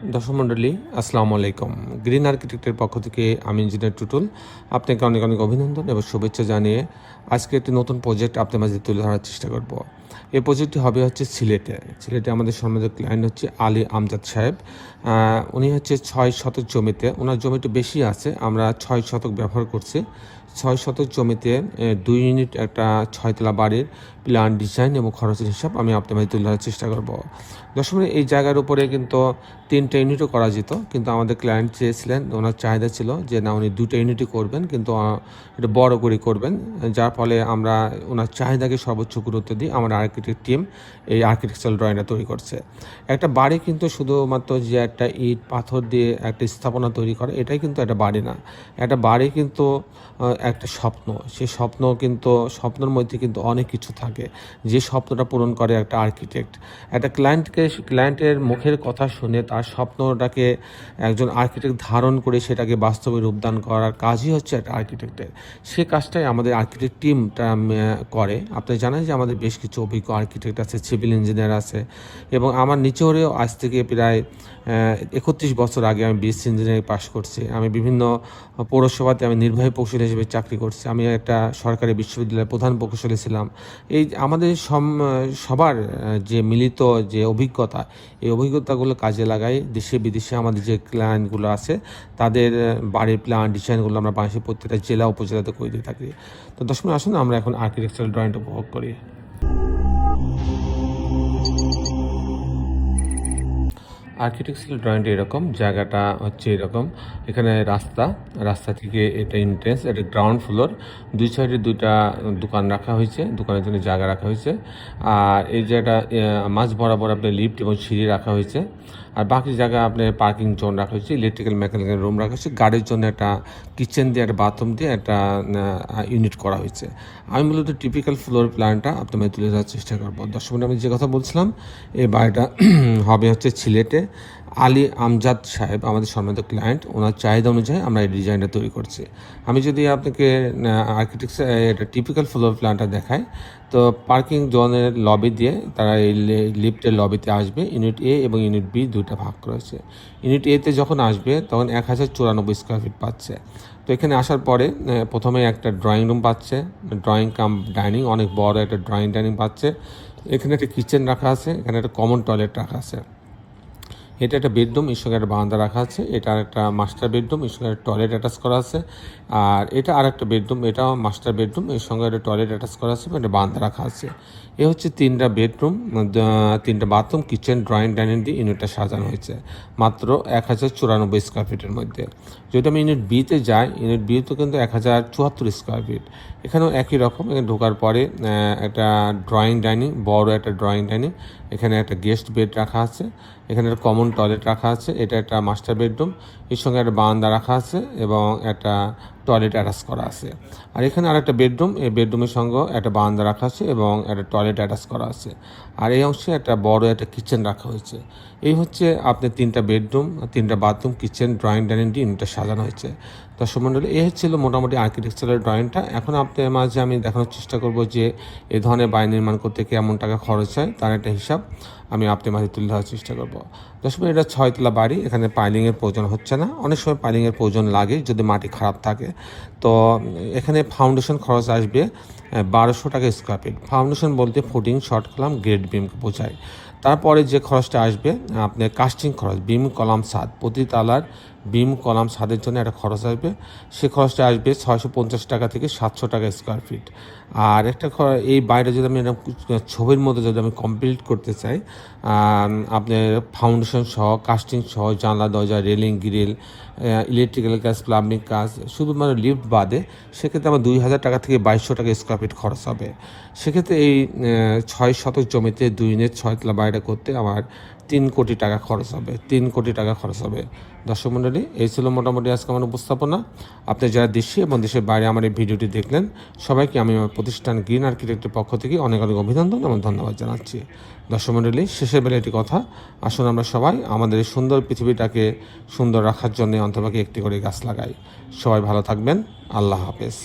দর্শক মণ্ডলী, আসসালামু আলাইকুম। গ্রিন আর্কিটেক্টের পক্ষ থেকে আমি ইঞ্জিনিয়ার টুটুল। আপনাকে অনেক অনেক অভিনন্দন এবং শুভেচ্ছা জানিয়ে আজকে একটি নতুন প্রজেক্ট আপনার মাঝে তুলে ধরার চেষ্টা করব। এই প্রজেক্টটি হবে হচ্ছে সিলেটে আমাদের সম্মানিত ক্লায়েন্ট হচ্ছে আলী আমজাদ সাহেব। উনি হচ্ছে 6 শতক জমিতে, ওনার জমিটা বেশি আছে, আমরা 6 শতক ব্যবহার করছি। 6 শতক জমিতে 2 ইউনিট একটা 6 তলা বাড়ির প্ল্যান, ডিজাইন এবং খরচের হিসাব আমি আপনার মাঝে তুলে ধরার চেষ্টা করব। দর্শক, এই জায়গার উপরে কিন্তু 3টা ইউনিটও করা যেত, কিন্তু আমাদের ক্লায়েন্ট চেয়েছিলেন, ওনার চাহিদা ছিল যে না, উনি 2টা ইউনিটই করবেন, কিন্তু এটা বড় করে করবেন। যার ফলে আমরা ওনার চাহিদাকে সর্বোচ্চ গুরুত্ব দিই। আমার আর্কিটেক্ট টিম এই আর্কিটেকচারাল ড্রয়িংটা তৈরি করছে। একটা বাড়ি কিন্তু শুধুমাত্র যে একটা ইট পাথর দিয়ে একটা স্থাপনা তৈরি করে, এটাই কিন্তু একটা বাড়ি না। একটা বাড়ি কিন্তু একটা স্বপ্ন। সেই স্বপ্ন কিন্তু, স্বপ্নের মধ্যে কিন্তু অনেক কিছু থাকে, যে স্বপ্নটা পূরণ করে একটা আর্কিটেক্ট। একটা ক্লায়েন্টের মুখের কথা শুনে তার স্বপ্নটাকে একজন আর্কিটেক্ট ধারণ করে সেটাকে বাস্তবে রূপদান করার কাজই হচ্ছে একটা আর্কিটেক্টের। সে কাজটাই আমাদের আর্কিটেক্ট টিমটা করে। আপনি জানেন যে আমাদের বেশ কিছু অভিজ্ঞ আর্কিটেক্ট আছে, সিভিল ইঞ্জিনিয়ার আছে, এবং আমার নিচেও আজ থেকে প্রায় 31 বছর আগে আমি বিএসসি ইঞ্জিনিয়ারিং পাশ করছি। আমি বিভিন্ন পৌরসভাতে আমি নির্বাহী প্রকৌশলী হিসেবে চাকরি করছি। আমি একটা সরকারি বিশ্ববিদ্যালয়ের প্রধান প্রকৌশলী ছিলাম। এই আমাদের সবার যে মিলিত যে অভিজ্ঞতা, এই অভিজ্ঞতাগুলো কাজে লাগাই দেশে বিদেশে আমাদের যে ক্লায়েন্টগুলো আছে তাদের বাড়ির প্ল্যান, ডিজাইনগুলো আমরা বাংলাদেশের প্রত্যেকটা জেলা উপজেলাতে করে দিয়ে থাকি। তো দর্শক, আসুন আমরা এখন আর্কিটেকচারাল ড্রয়িংটা উপভোগ করি। আর্কিটেকচারাল ড্রয়িংটা এরকম, জায়গাটা হচ্ছে এরকম। এখানে রাস্তা থেকে এটা এন্ট্রেন্স, এটা গ্রাউন্ড ফ্লোর। 2 সাইডে 2টা দোকান রাখা হয়েছে, দোকানের জন্য জায়গা রাখা হয়েছে। আর এই জায়গাটা মাঝ বরাবর আপনার লিফট এবং সিঁড়ি রাখা হয়েছে। আর বাকি জায়গা আপনার পার্কিং জোন রাখা হয়েছে, ইলেকট্রিক্যাল মেকানিক্যাল রুম রাখা হয়েছে, গাড়ির জন্য একটা কিচেন দিয়ে, একটা বাথরুম দিয়ে একটা ইউনিট করা হয়েছে। আমি মূলত টিপিক্যাল ফ্লোর প্ল্যানটা আপনাদের তুলে ধরার চেষ্টা করবো। দর্শক, আমি যে কথা বলছিলাম, এই বাড়িটা হবে হচ্ছে সিলেটে। আলী আমজাদ সাহেব আমাদের সম্মানিত ক্লায়েন্ট, ওনার চাহিদা অনুযায়ী আমরা এই ডিজাইনটা তৈরি করছি। আমি যদি আপনাকে আর্কিটেকচার এটা টিপিক্যাল ফ্লোর প্ল্যানটা দেখাই, তো পার্কিং জোনের লবি দিয়ে তারা এই লিফটের লবিতে আসবে। ইউনিট এ এবং ইউনিট বি 2টা ভাগ করেছে। ইউনিট এতে যখন আসবে তখন 1094 স্কোয়ার ফিট পাচ্ছে। তো এখানে আসার পরে প্রথমে একটা ড্রয়িং রুম পাচ্ছে, ড্রয়িং কাম ডাইনিং, অনেক বড় একটা ড্রয়িং ডাইনিং পাচ্ছে। এখানে একটা কিচেন রাখা আছে, এখানে একটা কমন টয়লেট রাখা আছে। এটা একটা বেডরুম, এর সঙ্গে একটা বারান্দা রাখা আছে। এটা একটা মাস্টার বেডরুম, এর সঙ্গে একটা টয়লেট অ্যাটাচ করা আছে। আর এটা আর একটা বেডরুম, এটাও মাস্টার বেডরুম, এর সঙ্গে একটা টয়লেট অ্যাটাচ করা আছে, একটা বারান্দা রাখা আছে। এ হচ্ছে 3টা বেডরুম, 3টা বাথরুম, কিচেন, ড্রয়িং ডাইনিং দিয়ে ইউনিটটা সাজানো হয়েছে মাত্র 1094 স্কোয়ার ফিটের মধ্যে। যদি আমি ইউনিট বিতে যাই, ইউনিট বিতে কিন্তু 1074 স্কোয়ার ফিট। এখানেও একই রকম। এখানে ঢোকার পরে একটা ড্রয়িং ডাইনিং, বড় একটা ড্রয়িং ডাইনিং, এখানে একটা গেস্ট বেড রাখা আছে, এখানে একটা কমন টয়লেট রাখা আছে, এটা একটা মাস্টার বেডরুম, এর সঙ্গে একটা বারান্দা রাখা আছে এবং একটা টয়লেট অ্যাটাচ করা আছে। আর এখানে আরেকটা বেডরুম, এই বেডরুমের সঙ্গে একটা বারান্দা রাখা আছে এবং একটা টয়লেট অ্যাটাচ করা আছে। আর এই অংশে একটা বড় একটা কিচেন রাখা হয়েছে। এই হচ্ছে আপনার 3টা বেডরুম, 3টা বাথরুম, কিচেন, ড্রয়িং ডাইনিং দিয়ে ইউনিটটা সাজানো হয়েছে। দর্শক মণ্ডলী, এই হচ্ছিল মোটামুটি আর্কিটেকচারাল ড্রয়িংটা। এখন আপনার মাঝে আমি দেখানোর চেষ্টা করব যে এই ধরনের বাড়ি নির্মাণ করতে কেমন টাকা খরচ হয়, তার একটা হিসাব আমি আপনার মাঝে তুলে ধরার চেষ্টা করব। দর্শক, এটা 6তলা বাড়ি, এখানে পাইলিংয়ের প্রয়োজন হচ্ছে না। অনেক সময় পাইলিংয়ের প্রয়োজন লাগে যদি মাটি খারাপ থাকে। তো এখানে ফাউন্ডেশন খরচ আসবে 1200 টাকা স্কোয়ার ফিট। ফাউন্ডেশন বলতে ফুটিং, শর্ট কলাম, গ্রেড বিমকে বোঝায়। তারপরে যে খরচটা আসবে আপনার কাস্টিং খরচ, বিম কলাম ছাদ, প্রতি তালার বিম কলাম ছাদের জন্য একটা খরচ আসবে। সে খরচটা আসবে 650 টাকা থেকে 700 টাকা স্কোয়ার ফিট। আর একটা এই বাইরে যদি আমি ছবির মধ্যে যদি আমি কমপ্লিট করতে চাই, আপনার ফাউন্ডেশন সহ, কাস্টিং সহ, জানলা দরজা, রেলিং, গ্রিল, ইলেকট্রিক্যাল কাজ, প্লাম্বিং কাজ, শুধুমাত্র লিফট বাদে, সেক্ষেত্রে আমার 2000 টাকা থেকে 2200 টাকা স্কোয়ার ফিট খরচ হবে। সেক্ষেত্রে এই 6 শতক জমিতে 2 ইউনিট 6তলা বাড়িটা করতে আমার 3 কোটি টাকা খরচ হবে। 3 কোটি টাকা খরচ হবে। দর্শক মণ্ডলী, এই ছিল মোটামুটি আজকে আমার উপস্থাপনা। আপনি যারা দেশে এবং দেশের বাইরে আমার এই ভিডিওটি দেখলেন, সবাইকে আমি আমার প্রতিষ্ঠান গ্রিন আর্কিটেক্টের পক্ষ থেকে অনেক অনেক অভিনন্দন এবং ধন্যবাদ জানাচ্ছি। দর্শক মণ্ডলী, শেষের বেলা একটি কথা, আসুন আমরা সবাই আমাদের এই সুন্দর পৃথিবীটাকে সুন্দর রাখার জন্য অন্ততপক্ষে একটি করে গাছ লাগাই। সবাই ভালো থাকবেন। আল্লাহ হাফেজ।